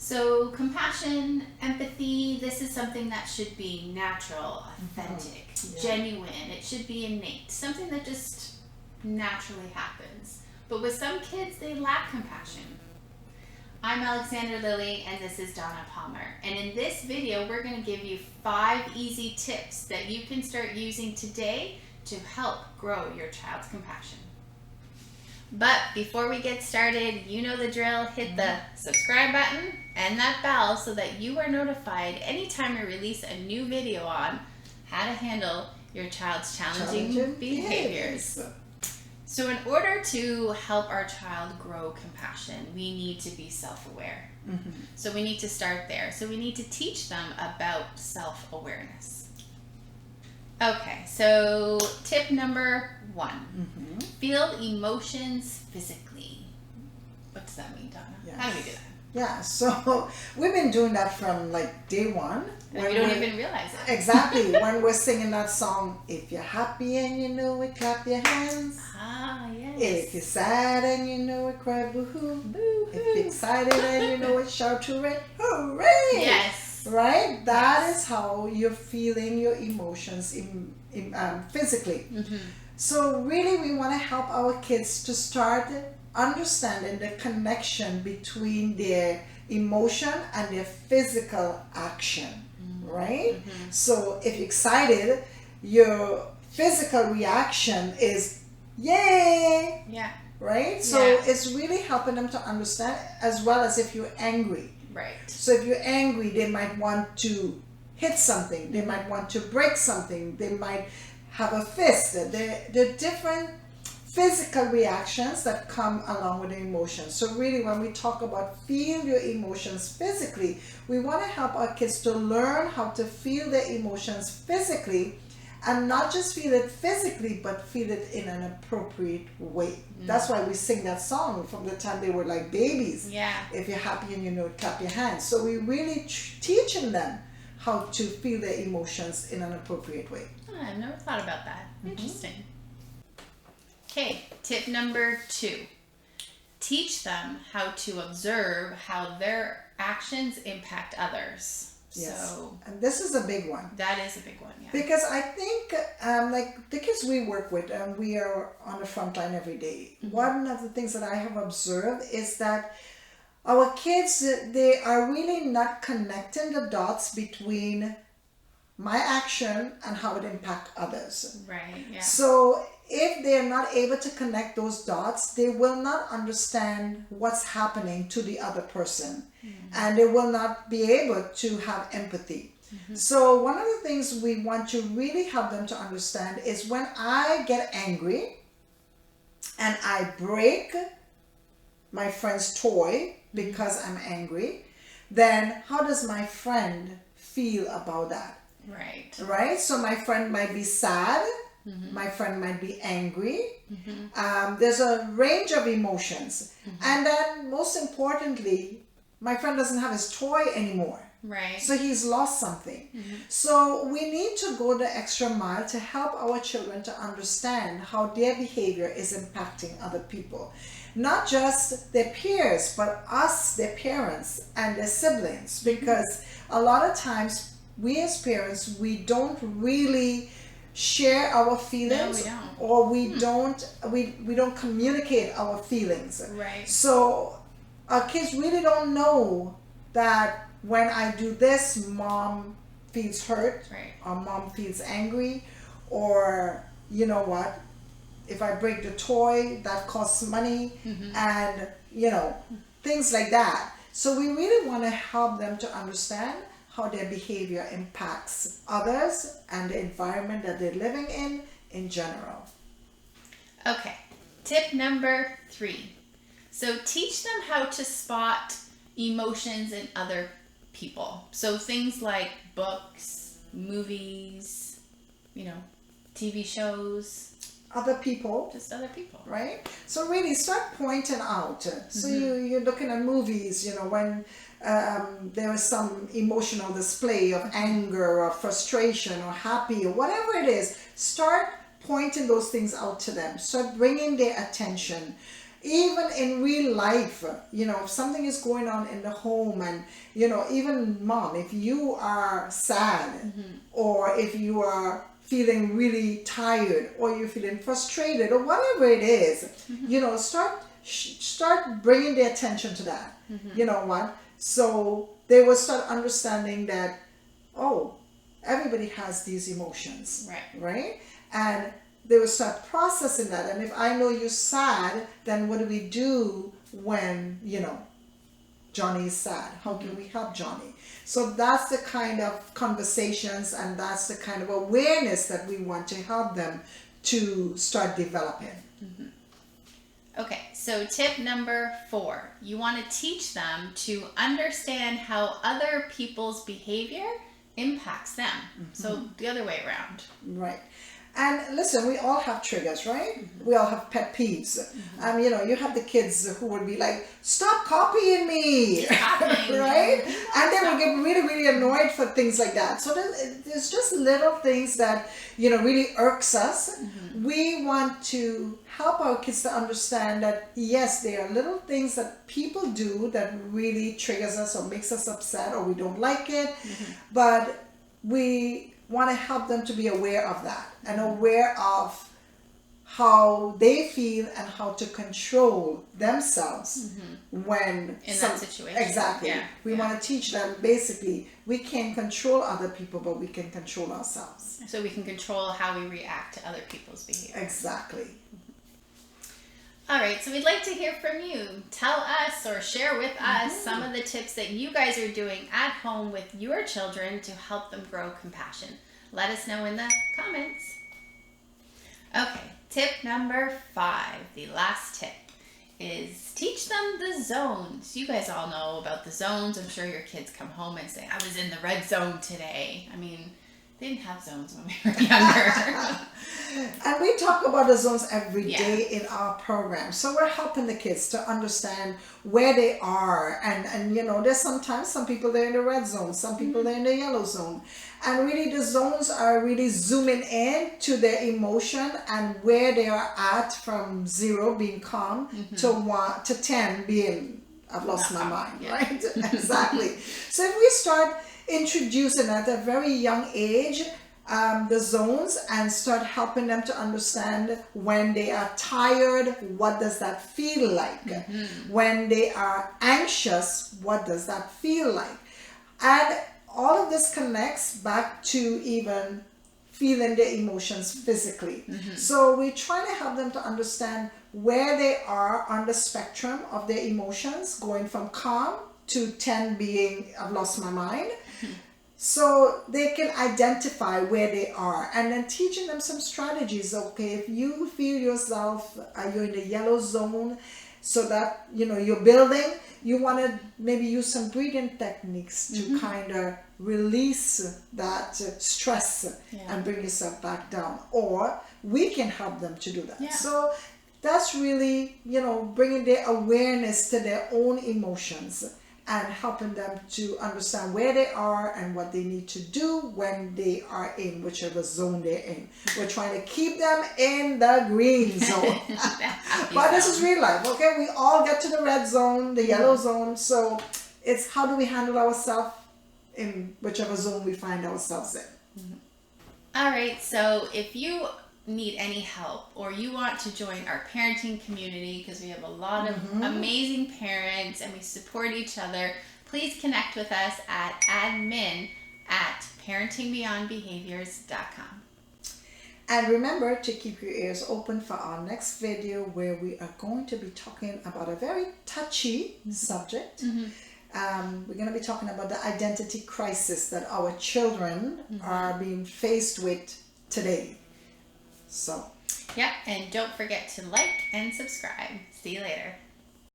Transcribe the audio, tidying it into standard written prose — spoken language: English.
So compassion, empathy, this is something that should be natural, authentic, genuine. It should be innate, something that just naturally happens. But with some kids, they lack compassion. I'm Alexandra Lilly, and this is Donna Palmer. And in this video, we're going to give you 5 easy tips that you can start using today to help grow your child's compassion. But before we get started, you know the drill. Hit the subscribe button and that bell so that you are notified anytime we release a new video on how to handle your child's challenging behaviors. So in order to help our child grow compassion, we need to be self-aware. So we need to start there. So we need to teach them about self-awareness. Okay, so tip number 1. Feel emotions physically. What does that mean, Donna? Yes. How do we do that? Yeah, so we've been doing that from like day one. And we don't even realize it. Exactly. When we're singing that song, if you're happy and you know it, clap your hands. Ah, yes. If you're sad and you know it, cry boo-hoo. Boo-hoo. If you're excited and you know it, shout hooray. Hooray! Yes. Right? That is how you're feeling your emotions physically. So really we want to help our kids to start understanding the connection between their emotion and their physical action, right? So if you're excited, your physical reaction is yay, right? So it's really helping them to understand, as well as if you're angry. Right. So if you're angry, they might want to hit something, they might want to break something, they might have a fist. They're different physical reactions that come along with the emotions. So really when we talk about feel your emotions physically, we want to help our kids to learn how to feel their emotions physically, and not just feel it physically, but feel it in an appropriate way. That's why we sing that song from the time they were like babies. If you're happy and you know it, clap your hands. So we really teaching them how to feel their emotions in an appropriate way. Oh, I've never thought about that. Interesting. Okay, tip number 2. Teach them how to observe how their actions impact others. Yes. So, and this is a big one. That is a big one, Because I think, like the kids we work with, and we are on the front line every day, one of the things that I have observed is that our kids, they are really not connecting the dots between my action and how it impacts others. Right, So if they're not able to connect those dots, they will not understand what's happening to the other person, and they will not be able to have empathy. So one of the things we want to really help them to understand is when I get angry and I break my friend's toy because I'm angry, then how does my friend feel about that? Right? So my friend might be sad. My friend might be angry. There's a range of emotions. And then most importantly, my friend doesn't have his toy anymore. So he's lost something. So we need to go the extra mile to help our children to understand how their behavior is impacting other people. Not just their peers, but us, their parents, and their siblings. Because a lot of times, we as parents, we don't really share our feelings, or we don't communicate our feelings. So our kids really don't know that when I do this, mom feels hurt, or mom feels angry, or you know what, if I break the toy, that costs money, and you know, things like that. So we really want to help them to understand how their behavior impacts others and the environment that they're living in general. Okay, tip number 3. So teach them how to spot emotions in other people. So things like books, movies, TV shows. Other people. Just other people. Right? So really start pointing out. So you're looking at movies, when there is some emotional display of anger or frustration or happy or whatever it is, start pointing those things out to them. Start bringing their attention. Even in real life, if something is going on in the home, and even mom, if you are sad, or if you are feeling really tired, or you're feeling frustrated, or whatever it is, start bringing the attention to that. You know what? So they will start understanding that, oh, everybody has these emotions, right? And they will start processing that. And if I know you're sad, then what do we do when Johnny is sad? How can we help Johnny? So that's the kind of conversations, and that's the kind of awareness that we want to help them to start developing. Okay, so tip number 4, you want to teach them to understand how other people's behavior impacts them. So the other way around. Right. And listen, we all have triggers, right? We all have pet peeves. You have the kids who would be like, stop copying me, right? And they will get really, really annoyed for things like that. So there's just little things that, really irks us. We want to help our kids to understand that, yes, there are little things that people do that really triggers us or makes us upset, or we don't like it, but we want to help them to be aware of that, and aware of how they feel and how to control themselves when in that situation. Exactly. We want to teach them, basically, we can't control other people, but we can control ourselves. So we can control how we react to other people's behavior. Exactly. All right, so we'd like to hear from you. Tell us or share with us some of the tips that you guys are doing at home with your children to help them grow compassion. Let us know in the comments. Okay, tip number 5, the last tip, is teach them the zones. You guys all know about the zones. I'm sure your kids come home and say, I was in the red zone today. I mean, they didn't have zones when we were younger. And we talk about the zones every day in our program. So we're helping the kids to understand where they are. And there's sometimes some people they're in the red zone, some people they're in the yellow zone. And really the zones are really zooming in to their emotion and where they are at, from 0 being calm to 10 being, I've lost my mind, right? Exactly. So if we start introducing at a very young age the zones, and start helping them to understand when they are tired, what does that feel like? When they are anxious, what does that feel like? And all of this connects back to even feeling the emotions physically. So we try to help them to understand where they are on the spectrum of their emotions, going from calm to 10 being, I've lost my mind. So they can identify where they are, and then teaching them some strategies. Okay, if you feel yourself, you're in the yellow zone, so that, you're building, you want to maybe use some breathing techniques to kind of release that stress and bring yourself back down. Or we can help them to do that. So that's really, bringing their awareness to their own emotions, and helping them to understand where they are and what they need to do when they are in whichever zone they're in. We're trying to keep them in the green zone. But this is real life, okay? We all get to the red zone, the yellow zone. So it's how do we handle ourselves in whichever zone we find ourselves in. All right, so if you need any help, or you want to join our parenting community, because we have a lot of amazing parents and we support each other, please connect with us at admin@parentingbeyondbehaviors.com. And remember to keep your ears open for our next video, where we are going to be talking about a very touchy subject. We're going to be talking about the identity crisis that our children are being faced with today. So, and don't forget to like and subscribe. See you later.